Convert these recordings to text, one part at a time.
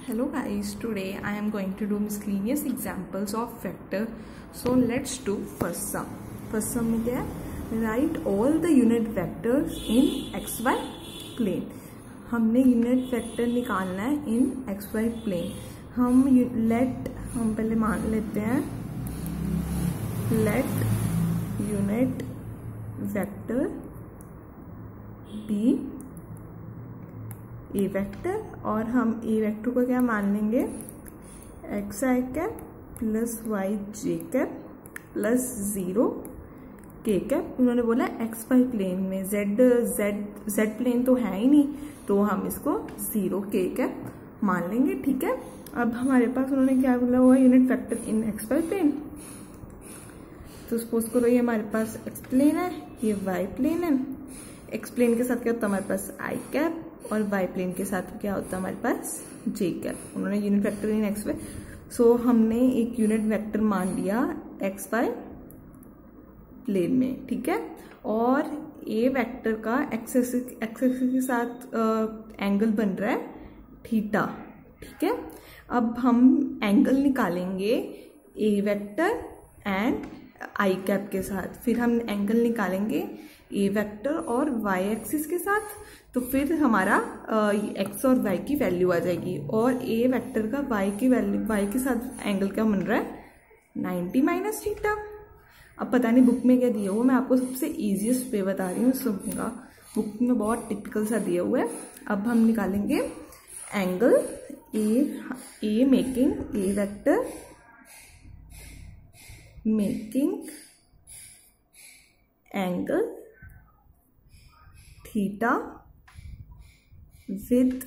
Hello guys, today I am going to do miscellaneous examples of vector. So let's do first sum. First sum में क्या है? Write all the unit vectors in xy plane. हमने unit vector निकालना है in xy plane. हम पहले मान लेते हैं let unit vector be A vector और हम ए वेक्टर को क्या मान लेंगे एक्स आई कैप प्लस वाई जे कैप प्लस 0 के कैप. उन्होंने बोला एक्स वाई प्लेन में जेड प्लेन तो है ही नहीं, तो हम इसको 0 के कैप मान लेंगे. ठीक है, अब हमारे पास उन्होंने क्या बोला हुआ यूनिट वेक्टर इन एक्स वाई प्लेन. तो सपोज करो ये हमारे पास एक्स प्लेन है, ये वाई प्लेन है. एक्स प्लेन के साथ क्या होता है हमारे पास आई कैप और वाई प्लेन के साथ क्या होता है हमारे पास जे कैप. उन्होंने यूनिट वेक्टर इन एक्स वाई, सो हमने एक यूनिट वेक्टर मान लिया एक्स वाई प्लेन में. ठीक है, और ए वेक्टर का एक्स एक्सिस के साथ एंगल बन रहा है थीटा. ठीक है, अब हम एंगल निकालेंगे ए वेक्टर एंड आई कैप के साथ. फिर हम एंगल निकालेंगे ए वेक्टर और वाई एक्सिस के साथ. तो फिर हमारा एक्स और वाई की वैल्यू आ जाएगी. और ए वेक्टर का वाई के साथ एंगल क्या बन रहा है 90 माइनस थीटा. अब पता नहीं बुक में क्या दिया हुआ, मैं आपको सबसे इजीएस्ट वे बता रही हूँ. सबका बुक में बहुत टिपिकल सा दिया हुआ है. अब हम निकालेंगे angle A making a vector making angle theta with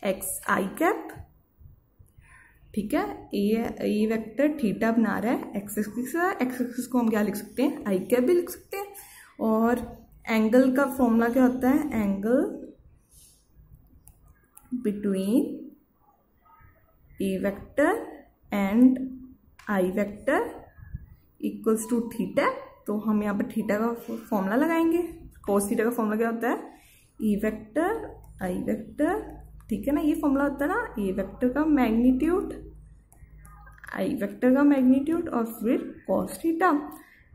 x I cap. ठीक है, ए वेक्टर थीटा बना रहा है एक्स एक्सिस का. एक्स एक्सिस को हम क्या लिख सकते हैं आई कैप भी लिख सकते हैं. और एंगल का फॉर्मूला क्या होता है angle between A vector and I vector equals to theta. तो हम यहाँ पर थीटा का फॉर्मूला लगाएंगे. कोस थीटा का फॉर्मूला क्या होता है ई वेक्टर आई वेक्टर. ठीक है ना, ये फॉर्मूला होता है ना ए वेक्टर का मैग्नीट्यूड आई वेक्टर का मैग्नीट्यूड और फिर कॉस थीटा.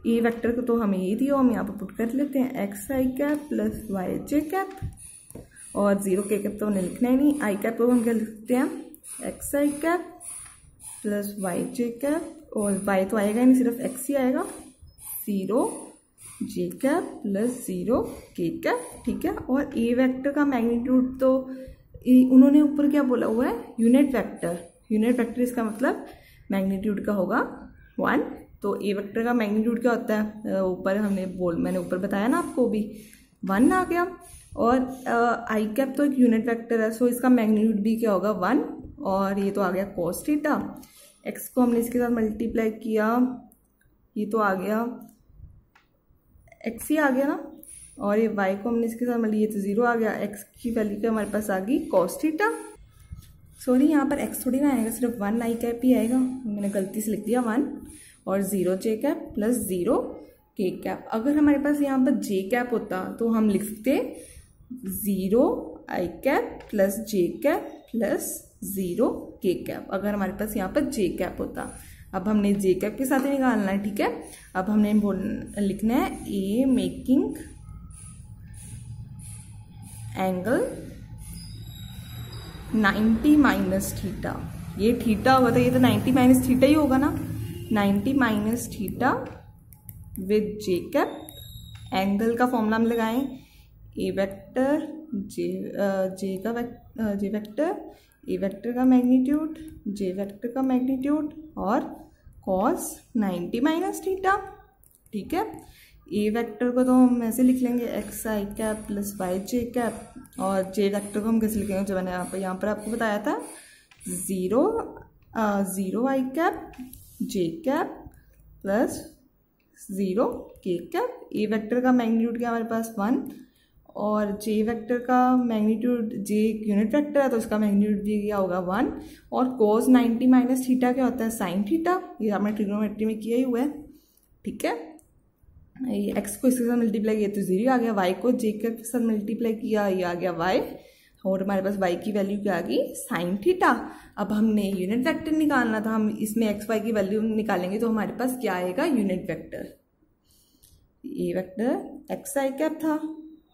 ए वेक्टर को तो हमें ये दिया, हम यहाँ पर पुट कर लेते हैं एक्स आई कैप प्लस वाई जे कैप और 0 के कैप तो उन्हें लिखना ही नहीं. आई कैप को हम क्या लिखते हैं एक्स आई कैप प्लस वाई जे कैप और वाई तो आएगा नहीं, सिर्फ एक्स ही आएगा. 0 जे कैप प्लस 0 के कैप. ठीक है, और ए वेक्टर का मैग्नीट्यूड तो उन्होंने ऊपर क्या बोला हुआ है यूनिट वेक्टर. यूनिट वेक्टर इसका मतलब मैग्नीट्यूड का होगा 1. तो ए वेक्टर का मैग्नीट्यूड क्या होता है ऊपर मैंने ऊपर बताया ना आपको भी 1 आ गया. और आई कैप तो एक यूनिट वेक्टर है, सो इसका मैग्नीट्यूड भी क्या होगा 1. और ये तो आ गया कॉस थीटा. एक्स को हमने इसके साथ मल्टीप्लाई किया, ये तो आ गया एक्स ही आ गया ना. और ये वाई को हमने इसके साथ ये तो 0 आ गया. एक्स की वैल्यू क्या हमारे पास आ गई कॉस थीटा. सॉरी, यहाँ पर एक्स थोड़ी ना आएगा, सिर्फ 1 आई कैप ही आएगा. मैंने गलती से लिख दिया 1 और 0 जे कैप प्लस 0 के कैप. अगर हमारे पास यहाँ पर जे कैप होता तो हम लिख सकते 0 आई कैप प्लस जे कैप प्लस 0 के कैप. अगर हमारे पास यहाँ पर जे कैप होता. अब हमने जे कैप के साथ ही निकालना है. ठीक है, अब हमने लिखना है ए मेकिंग एंगल 90 माइनस थीटा. ये थीटा होगा तो ये तो 90 माइनस थीटा ही होगा ना. 90 minus theta with J cap. Angle का फॉर्मूला हम लगाएं A vector J vector A vector का मैग्नीट्यूड जे वेक्टर का मैग्नीट्यूड और कॉस 90 माइनस थीटा. ठीक है, ए वेक्टर को तो हम ऐसे लिख लेंगे एक्स आई कैप प्लस वाई जे कैप. और जे वेक्टर को हम कैसे लिखेंगे जो मैंने यहाँ पर आपको बताया था 0 आई कैप जे कैप प्लस 0 के कैप. ए वेक्टर का मैग्नीट्यूड क्या हमारे पास 1 और जे वेक्टर का मैग्नीट्यूड जे यूनिट वेक्टर है तो इसका मैग्नीट्यूड भी क्या होगा 1. और कोस 90 माइनस थीटा क्या होता है साइन थीटा. ये हमने ट्रिग्नोमेट्री में किया ही हुआ है. ठीक है, एक्स को इसके साथ मल्टीप्लाई किया तो 0 आ गया. वाई को जे के साथ मल्टीप्लाई किया, ये आ गया वाई. और हमारे पास y की वैल्यू क्या आ गई साइन थीटा। अब हमने यूनिट वेक्टर निकालना था, हम इसमें एक्स वाई की वैल्यू निकालेंगे तो हमारे पास क्या आएगा unit vector. A vector x I cap था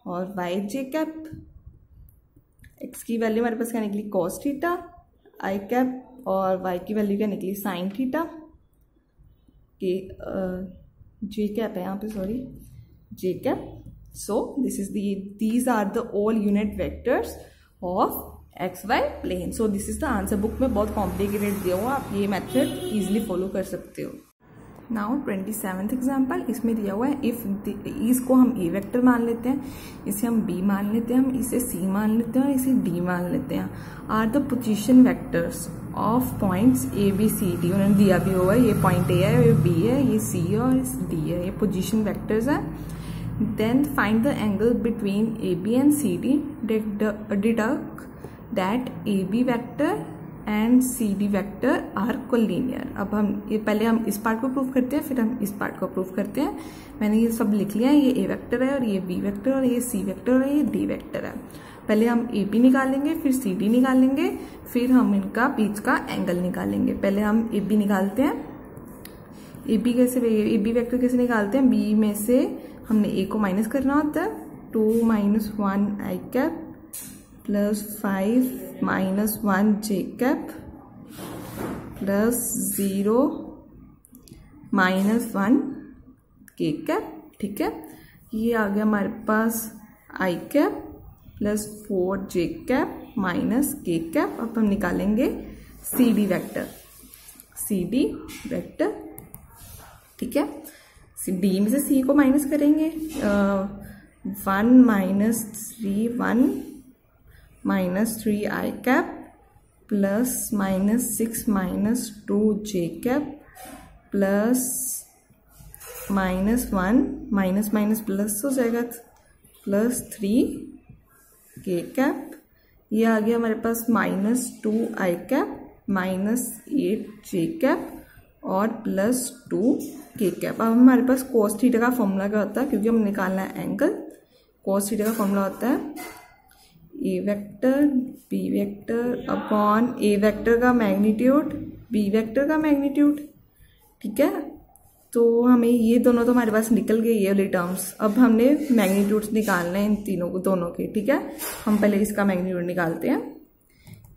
और वाई जे कैप, एक्स की वैल्यू हमारे पास क्या निकली कॉस थीटा आई कैप और वाई की वैल्यू क्या निकली साइन थीटा के जे कैप है यहाँ पे, sorry J cap. So this is these are the all unit vectors of X Y plane. So this is the answer. Book में बहुत कॉम्प्लिकेटेड दिया हुआ, आप ये मेथड इजीली फॉलो कर सकते हो। नाउ 27th एग्जाम्पल, इसमें दिया हुआ है इफ इसको हम ए वेक्टर मान लेते हैं, इसे हम बी मान लेते हैं, हम इसे सी मान लेते हैं और इसे डी मान लेते हैं। Are the position vectors of points A B C D, उन्होंने दिया भी हुआ है, ये पॉइंट ए है, ये बी है, ये सी है और डी है, ये पोजीशन वेक्टर्स है। Then find the angle between A B and C D, deduct that A B vector and C D vector are collinear. अब हम ये पहले हम इस पार्ट को प्रूव करते हैं, फिर हम इस पार्ट को प्रूव करते हैं। मैंने ये सब लिख लिया है, ये ए वेक्टर है और ये बी वेक्टर और ये सी वेक्टर और ये डी वेक्टर है। पहले हम ए बी निकालेंगे, फिर सी डी निकालेंगे, फिर हम इनका बीच का एंगल निकालेंगे। पहले हम ए बी निकालते हैं। ए बी वेक्टर कैसे निकालते हैं, बी में से हमने ए को माइनस करना होता है, 2 - 1 आई कैप प्लस 5 - 1 जे कैप प्लस 0 - 1 के कैप। ठीक है, ये आ गया हमारे पास I cap plus 4 J cap minus K cap. अब हम निकालेंगे C D vector, C D vector. ठीक है, डी में से सी को माइनस करेंगे, 1 - 3 1 -3 I cap plus -6 - 2 J cap plus -1 minus minus plus हो जाएगा प्लस 3 के कैप। ये आ गया हमारे पास -2 आई कैप -8 जे कैप और प्लस 2 के कैप। अब हमारे पास cos थीटा का फॉर्मूला क्या होता है, क्योंकि हम निकालना है एंगल। cos थीटा का फॉर्मूला होता है A vector B vector upon A vector का मैग्नीट्यूड बी वेक्टर का मैग्नीट्यूड। ठीक है, तो हमें ये दोनों तो हमारे पास निकल गए, ये वाली टर्म्स। अब हमने मैग्नीट्यूड्स निकालने हैं इन तीनों को, दोनों के। ठीक है, हम पहले इसका मैग्नीट्यूड निकालते हैं।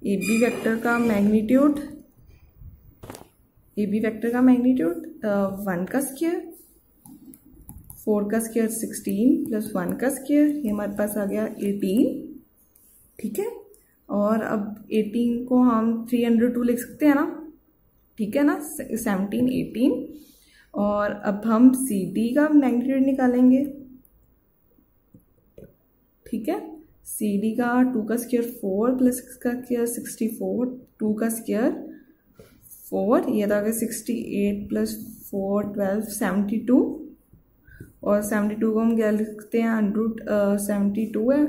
ए बी वेक्टर का मैग्नीट्यूड, ए बी वेक्टर का मैग्नीट्यूड 1 का स्क्वायर, 4 का स्क्वायर 16 प्लस 1 का स्क्वायर, ये हमारे पास आ गया 18। ठीक है, और अब 18 को हम 302 लिख सकते हैं ना। ठीक है ना, 17 18। और अब हम सी डी का मैग्नीट्यूड निकालेंगे। ठीक है, सी डी का 2 का स्क्वायर 4 प्लस 6 का स्क्वायर 64, 2 का स्क्वायर 4, ये तो आ गया 68 प्लस 4 12 72। और 72 को हम क्या लिख सकते हैं, 172 है,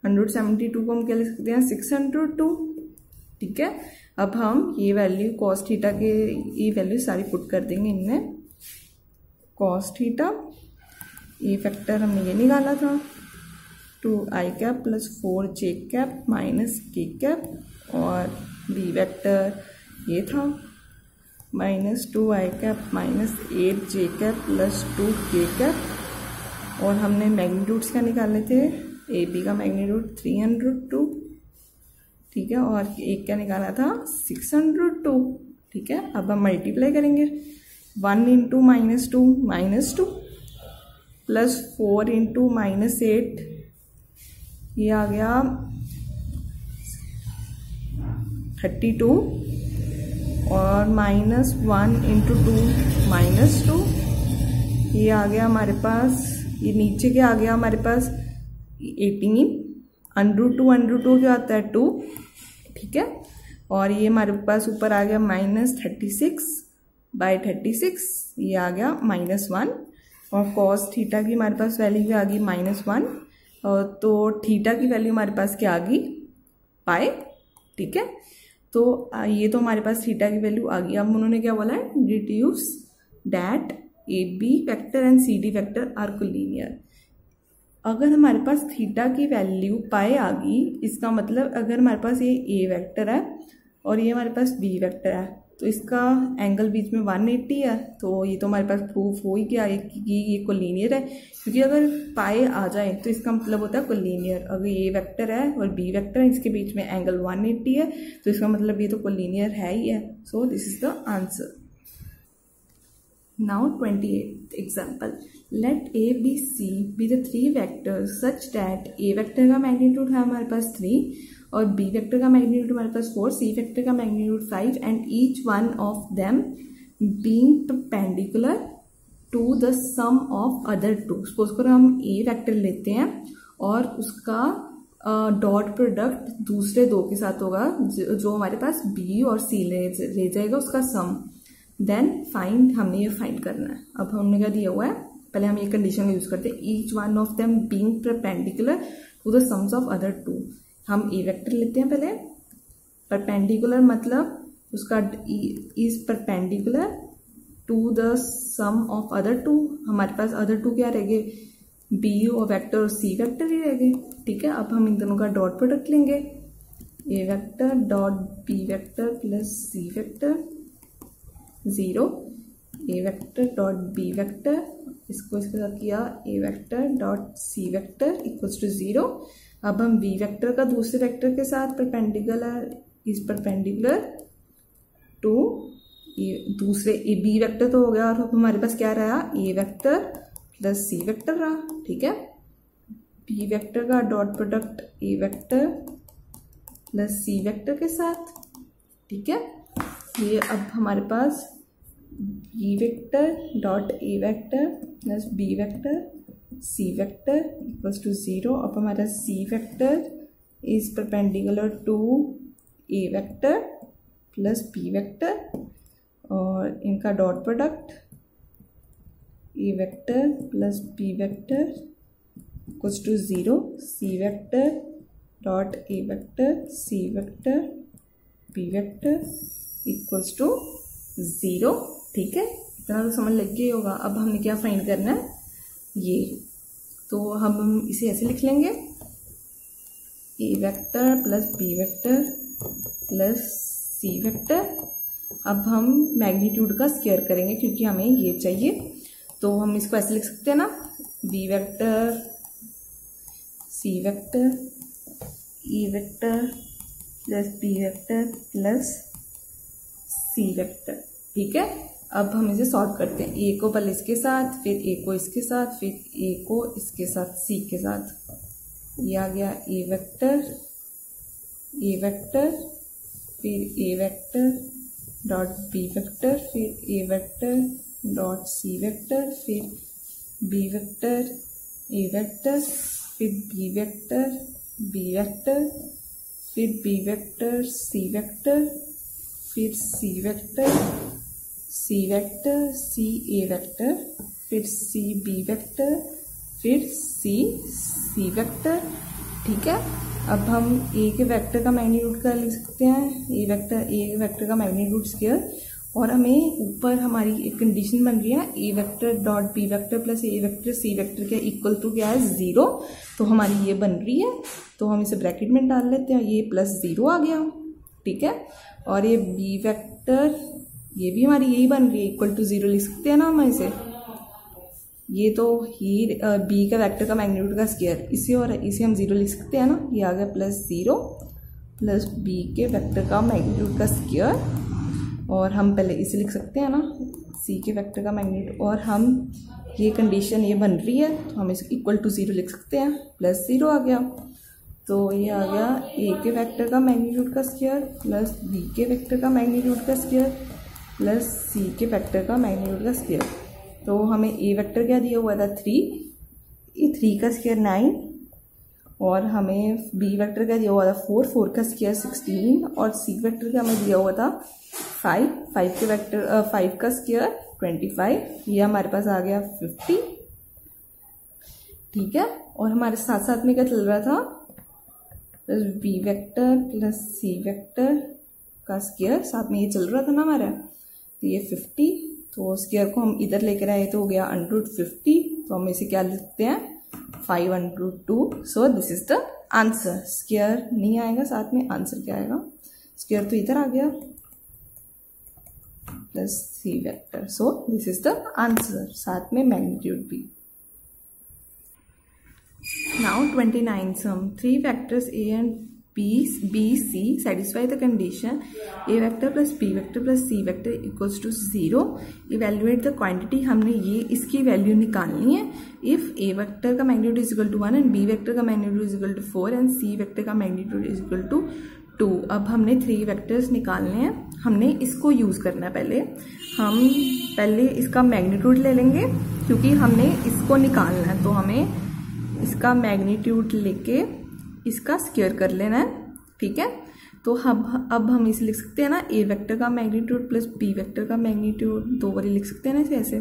172 को हम क्या लिख सकते हैं 602। ठीक है, अब हम ये वैल्यू cos थीटा के ये वैल्यू सारी पुट कर देंगे इनमें। cos थीटा, ये फैक्टर हमने ये निकाला था 2 आई cap plus 4 J cap minus K cap, और बी वेक्टर ये था -2 आई कैप माइनस 8 जे कैप प्लस 2 के कैप। और हमने मैग्नीट्यूड्स का निकाले थे, ए बी का मैग्नीट्यूड 302। ठीक है, और एक क्या निकाला था 602। ठीक है, अब हम मल्टीप्लाई करेंगे, 1 × -2 प्लस 4 × -8, ये आ गया 32, और -1 × 2 -2, ये आ गया हमारे पास, ये नीचे क्या आ गया हमारे पास 18, √2 क्या होता है 2। ठीक है, और ये हमारे पास ऊपर आ गया -36/36, ये आ गया -1। और cos थीटा की हमारे पास वैल्यू आ गई -1, और तो थीटा की वैल्यू हमारे पास क्या आ गई पाई। ठीक है, तो ये तो हमारे पास थीटा की वैल्यू आ गई। अब उन्होंने क्या बोला है, deduce that A B vector and C D vector are collinear. अगर हमारे पास थीटा की वैल्यू पाई आ गई, इसका मतलब अगर हमारे पास ये ए वेक्टर है और ये हमारे पास बी वेक्टर है, तो इसका एंगल बीच में 180 है, तो ये तो हमारे पास प्रूफ हो ही गया कि ये कोलिनियर है, क्योंकि अगर पाई आ जाए तो इसका मतलब होता है कोलिनियर। अगर ये वेक्टर है और बी वेक्टर है, इसके बीच में एंगल 180 है, तो इसका मतलब ये तो कोलिनियर है ही है। सो this is the answer. Now 28th example. Let A, B, C be the three vectors such that A vector का मैग्नीट्यूड है हमारे पास 3 और B वेक्टर का मैग्नीट्यूड हमारे पास 4, C वेक्टर का magnitude 5 and each one of them being perpendicular to the sum of other two. Suppose करो हम A वेक्टर लेते हैं और उसका डॉट प्रोडक्ट दूसरे दो के साथ होगा, जो हमारे पास B और C ले जाएगा उसका सम। देन फाइंड, हमने ये फाइंड करना है। अब हमने क्या दिया हुआ है, पहले हम ये कंडीशन यूज करते हैं, each one of them being perpendicular to the sums of other two. हम ए वेक्टर लेते हैं पहले, परपेंडिकुलर मतलब उसका is perpendicular to the sum of other two. हमारे पास अदर टू क्या रहेंगे, बी और वेक्टर और सी वेक्टर ही रहेंगे। ठीक है, अब हम इन दोनों का डॉट प्रोडक्ट लेंगे, A vector dot B vector plus C vector 0, A vector dot B vector, इसको इसके साथ किया A vector dot C vector equals to 0। अब हम बी वेक्टर का दूसरे वेक्टर के साथ परपेंडिकुलर इज परपेंडिकुलर टू दूसरे ए बी वेक्टर तो हो गया, और अब हमारे पास क्या रहा, A vector plus C vector रहा। ठीक है, बी वेक्टर का dot product A vector plus C vector के साथ। ठीक है, ये अब हमारे पास B vector dot A vector plus B vector C vector equals to 0। अब हमारा C vector is perpendicular to A vector plus B vector और इनका dot product A vector plus B vector equals to 0। C vector dot A vector C vector B vector equals to 0। ठीक है, इतना तो समझ लग गया होगा। अब हमने क्या फाइंड करना है, ये तो हम इसे ऐसे लिख लेंगे, A vector plus B vector plus C vector. अब हम मैग्नीट्यूड का स्क्वायर करेंगे क्योंकि हमें ये चाहिए, तो हम इसको ऐसे लिख सकते हैं ना, B vector C vector A vector plus B vector plus C vector. ठीक है, अब हम इसे सॉल्व करते हैं, ए को पहले इसके साथ, फिर ए को इसके साथ, फिर ए को इसके साथ, सी के साथ। ये आ गया ए वेक्टर फिर ए वेक्टर डॉट बी वेक्टर, फिर ए वेक्टर डॉट सी वेक्टर, फिर बी वेक्टर ए वेक्टर, फिर बी वेक्टर बी वेक्टर, फिर बी वेक्टर सी वेक्टर, फिर सी वेक्टर सी ए वेक्टर, फिर सी बी वेक्टर, फिर सी वेक्टर। ठीक है, अब हम ए के वेक्टर का मैग्नीट्यूड का लिख सकते हैं, ए वेक्टर का मैग्नीट्यूड स्क्वायर, और हमें ऊपर हमारी एक कंडीशन बन रही है, A vector dot B vector plus A vector C vector के इक्वल टू क्या है 0, तो हमारी ये बन रही है, तो हम इसे ब्रैकेट में डाल लेते हैं, ये प्लस 0 आ गया। ठीक है, और ये बी वेक्टर, ये भी हमारी यही बन रही है, इक्वल टू 0 लिख सकते हैं ना हम इसे, ये तो ही बी का वेक्टर का मैग्नीट्यूड का स्क्वायर, इसे हम 0 लिख सकते हैं ना, ये आ गया प्लस 0 प्लस बी के वेक्टर का मैग्नीट्यूड का स्क्वायर, और हम पहले इसे लिख सकते हैं ना, सी के वेक्टर का मैग्नीट्यूड, और हम ये कंडीशन ये बन रही है तो हम इसे इक्वल टू 0 लिख सकते हैं, प्लस 0 आ गया, तो ये आ गया ए के वेक्टर का मैग्नीट्यूड का स्क्वायर प्लस बी के वेक्टर का मैग्नीट्यूड का स्क्वायर प्लस सी के वेक्टर का मैग्नीट्यूड का स्क्वायर। तो हमें ए वेक्टर क्या दिया हुआ था 3, ये 3 का स्क्वायर 9, और हमें बी वेक्टर का दिया हुआ था 4 का स्क्वायर 16, और सी वेक्टर का हमें दिया हुआ था 5 का स्क्वायर 25, ये हमारे पास आ गया 50। ठीक है, और हमारे साथ साथ में क्या चल रहा था, plus B vector plus C vector का स्क्वायर साथ में ये चल रहा था ना हमारा, तो ये 50, तो स्क्वायर को हम इधर लेकर आए तो हो गया √50, तो हम इसे क्या लिखते हैं 5/2, सो this is the answer. Square नहीं आएगा साथ में, आंसर क्या आएगा, स्क्वायर तो इधर आ गया plus C vector, so this is the answer, साथ में मैग्नीट्यूड भी। Now 29 sum, 3 vectors A and B C satisfy the condition a vector plus b vector plus c vector equals to 0। evaluate the quantity, हमने ये इसकी value निकालनी है। if a vector का magnitude is equal to 1 and b vector का magnitude is equal to 4 and c vector का magnitude is equal to 2। अब हमने 3 वेक्टर्स निकालने हैं, हमने इसको यूज करना है। हम पहले इसका मैग्नीट्यूड ले लेंगे क्योंकि हमने इसको निकालना है, तो हमें इसका मैग्नीट्यूड लेके इसका स्क्वायर कर लेना है, ठीक है। तो अब हम इसे लिख सकते हैं ना, ए वेक्टर का मैग्नीट्यूड प्लस बी वेक्टर का मैग्नीट्यूड, दो बारी लिख सकते हैं ना इसे ऐसे,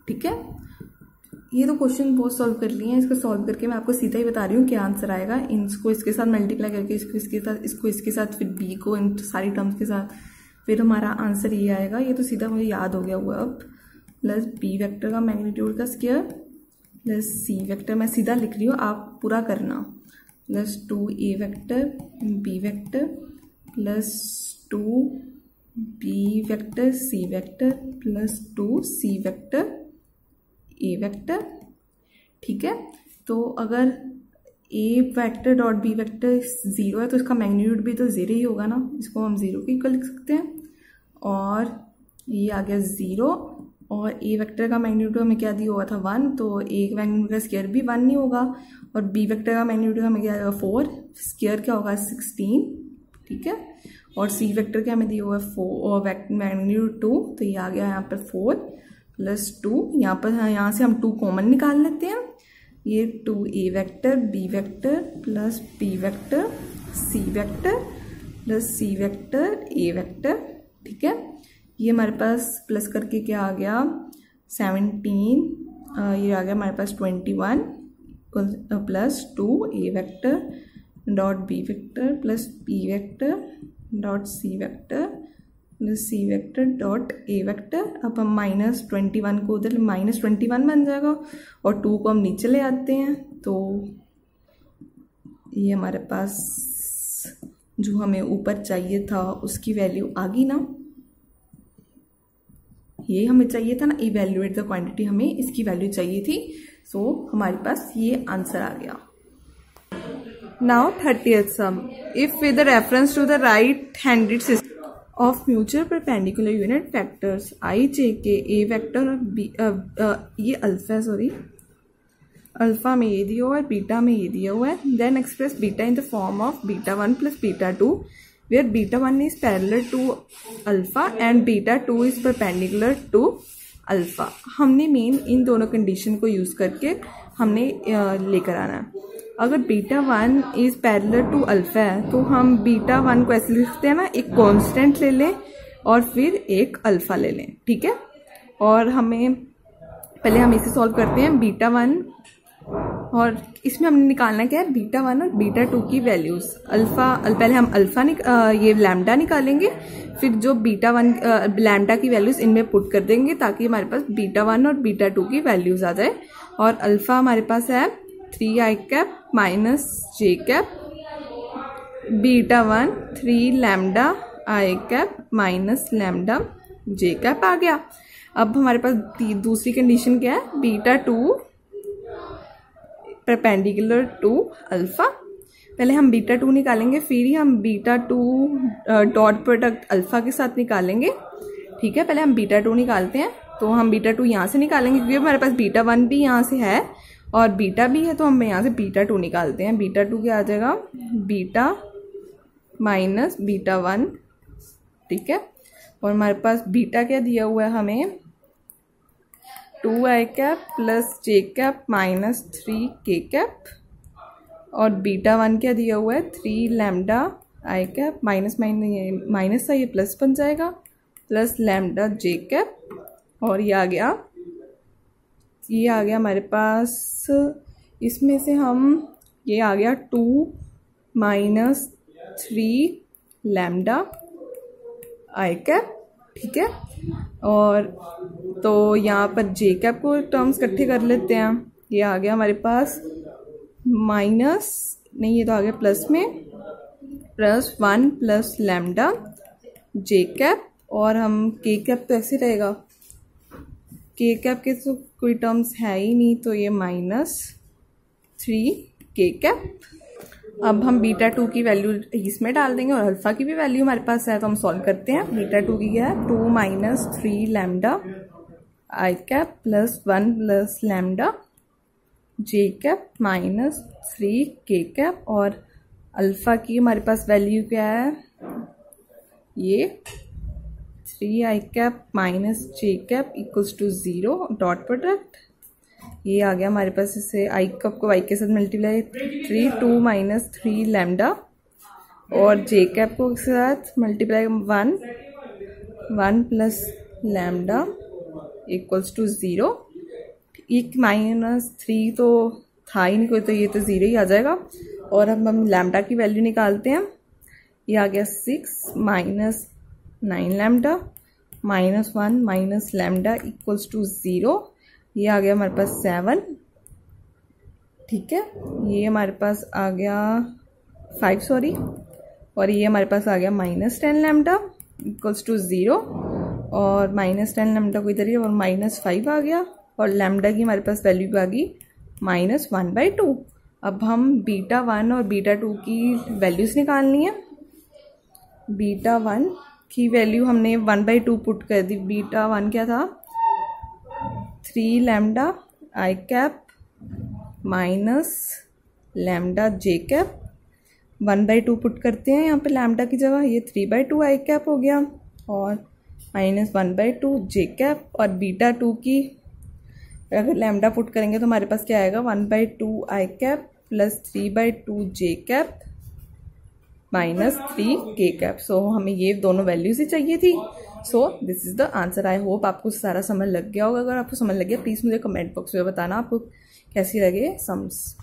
ठीक है। ये तो क्वेश्चन बहुत सॉल्व कर लिए हैं, इसको सॉल्व करके मैं आपको सीधा ही बता रही हूँ क्या आंसर आएगा। इसको इसके साथ मल्टीप्लाई करके इसको इसके साथ फिर बी को इन सारी टर्म्स के साथ, फिर हमारा आंसर ये आएगा। ये तो सीधा मुझे याद हो गया हुआ। अब प्लस बी वेक्टर का मैग्नीट्यूड का स्क्वायर प्लस सी वेक्टर, मैं सीधा लिख रही हूँ, आप पूरा करना, plus 2 A vector B vector plus 2 B vector C vector plus 2 C vector A vector, ठीक है। तो अगर A vector dot B vector 0 है तो इसका मैग्नीट्यूड भी तो 0 ही होगा ना, इसको हम 0 के इक्वल लिख सकते हैं। और ये आ गया 0, और ए वेक्टर का मैग्नीट्यूड हमें क्या दिया हुआ था 1, तो ए का मैग्नीट्यूड का स्क्वायर भी 1 नहीं होगा। और बी वेक्टर का मैग्नीट्यूड हमें क्या आएगा 4, स्क्वायर क्या होगा 16, ठीक है। और सी वेक्टर क्या हमें दिया हुआ है 4 मैग्नीट्यूड 2, तो ये आ गया यहाँ पर 4 प्लस 2, यहाँ से हम 2 कॉमन निकाल लेते हैं। ये 2 A vector B vector plus B vector C vector plus C vector A vector, ठीक है। ये हमारे पास प्लस करके क्या आ गया 17, ये आ गया हमारे पास 21 plus 2 A vector dot B vector plus B vector dot C vector plus C vector dot A vector. अब हम -21 को उधर -21 बन जाएगा और 2 को हम नीचे ले आते हैं, तो ये हमारे पास जो हमें ऊपर चाहिए था उसकी वैल्यू आ गई ना, ये हमें चाहिए था ना, इवेल्युएट द क्वांटिटी, हमें इसकी वैल्यू चाहिए थी, सो हमारे पास ये आंसर आ गया। Now 30th sum, if with reference to the right handed system of mutual perpendicular unit vectors I J K A vector और बी, ये अल्फा है, सॉरी अल्फा में ये दिया हुआ है, बीटा में ये दिया हुआ है, then express beta in the form of beta 1 plus beta 2 where beta 1 is parallel to alpha and beta 2 is perpendicular to alpha। हमने मेन इन दोनों कंडीशन को यूज करके हमने लेकर आना है। अगर beta 1 is parallel to alpha है तो हम बीटा 1 को ऐसे लिख सकते हैं ना, एक कांस्टेंट ले लें और फिर एक अल्फा ले लें, ठीक है। और हमें पहले हम इसे सॉल्व करते हैं, बीटा 1 और इसमें हमने निकालना क्या है बीटा 1 और बीटा 2 की वैल्यूज। पहले हम ये लैम्डा निकालेंगे, फिर जो बीटा 1 लैम्डा की वैल्यूज इनमें पुट कर देंगे ताकि हमारे पास बीटा 1 और बीटा 2 की वैल्यूज आ जाए। और अल्फा हमारे पास है 3i cap minus J cap, beta 1 3 lambda आई कैप माइनस लैम्डा जे कैप आ गया। अब हमारे पास दूसरी कंडीशन क्या है, बीटा 2 परपेंडिकुलर टू अल्फा। पहले हम बीटा 2 निकालेंगे, फिर ही हम बीटा 2 डॉट प्रोडक्ट अल्फा के साथ निकालेंगे, ठीक है। पहले हम बीटा 2 निकालते हैं, तो हम बीटा 2 यहाँ से निकालेंगे क्योंकि हमारे पास बीटा 1 भी यहाँ से है और बीटा भी है, तो हम यहाँ से बीटा 2 निकालते हैं। बीटा 2 क्या आ जाएगा, बीटा माइनस बीटा 1, ठीक है। और हमारे पास बीटा क्या दिया हुआ है हमें 2i कैप प्लस जे कैप माइनस 3k कैप, और बीटा 1 क्या दिया हुआ है 3 लैम्डा आई कैप माइनस माइनस था, ये प्लस बन जाएगा प्लस लैम्डा जे कैप। और ये आ गया हमारे पास, इसमें से हम ये आ गया 2 माइनस 3 लैम्डा आई कैप ठीक है। और तो यहाँ पर जे कैप को टर्म्स इकट्ठे कर लेते हैं। ये आ गया हमारे पास माइनस, नहीं ये तो आ गया प्लस में, प्लस 1 प्लस लैम्डा जे कैप, और हम के कैप तो ऐसे रहेगा, के कैप के तो कोई टर्म्स है ही नहीं, तो ये -3 के कैप। अब हम बीटा 2 की वैल्यू इसमें डाल देंगे और अल्फा की भी वैल्यू हमारे पास है, तो हम सॉल्व करते हैं। बीटा 2 की क्या है, 2 - 3 लैम्डा आई कैप प्लस 1 प्लस लैम्डा जे कैप -3 के कैप, और अल्फा की हमारे पास वैल्यू क्या है, ये 3 I cap minus J cap equals to 0, dot product. ये आ गया हमारे पास, इससे आई कप को वाई के साथ मल्टीप्लाई 3 2 - 3 लैम्डा, और जे कैप को के साथ multiply 1 plus lambda equals to 0। एक -3 तो था ही नहीं कोई, तो ये तो 0 ही आ जाएगा। और अब हम लैम्डा की वैल्यू निकालते हैं। ये आ गया 6 - 9 lambda -1 minus lambda equals to 0। ये आ गया हमारे पास 7, ठीक है। ये हमारे पास आ गया 5 सॉरी, और ये हमारे पास आ गया -10 लैम्डा इक्वल्स टू 0, और -10 लैम्डा को इधर ही, और -5 आ गया, और लैम्डा की हमारे पास वैल्यू आ गई -1/2। अब हम बीटा 1 और बीटा 2 की वैल्यूज निकालनी है। बीटा 1 की वैल्यू हमने 1/2 पुट कर दी। बीटा 1 क्या था, 3 लैम्डा आई कैप माइनस लैम्डा जे कैप, 1/2 पुट करते हैं यहाँ पे लैम्डा की जगह, ये 3/2 आई कैप हो गया, और -1/2 जे कैप। और बीटा 2 की अगर लैम्डा पुट करेंगे तो हमारे पास क्या आएगा, 1/2 आई कैप प्लस 3/2 जे कैप -3 के कैप। सो हमें ये दोनों वैल्यूज ही चाहिए थी। सो this is the answer. I hope आपको सारा समझ लग गया होगा। अगर आपको समझ लग गया प्लीज़ मुझे कमेंट बॉक्स में बताना आपको कैसी लगे सम्स।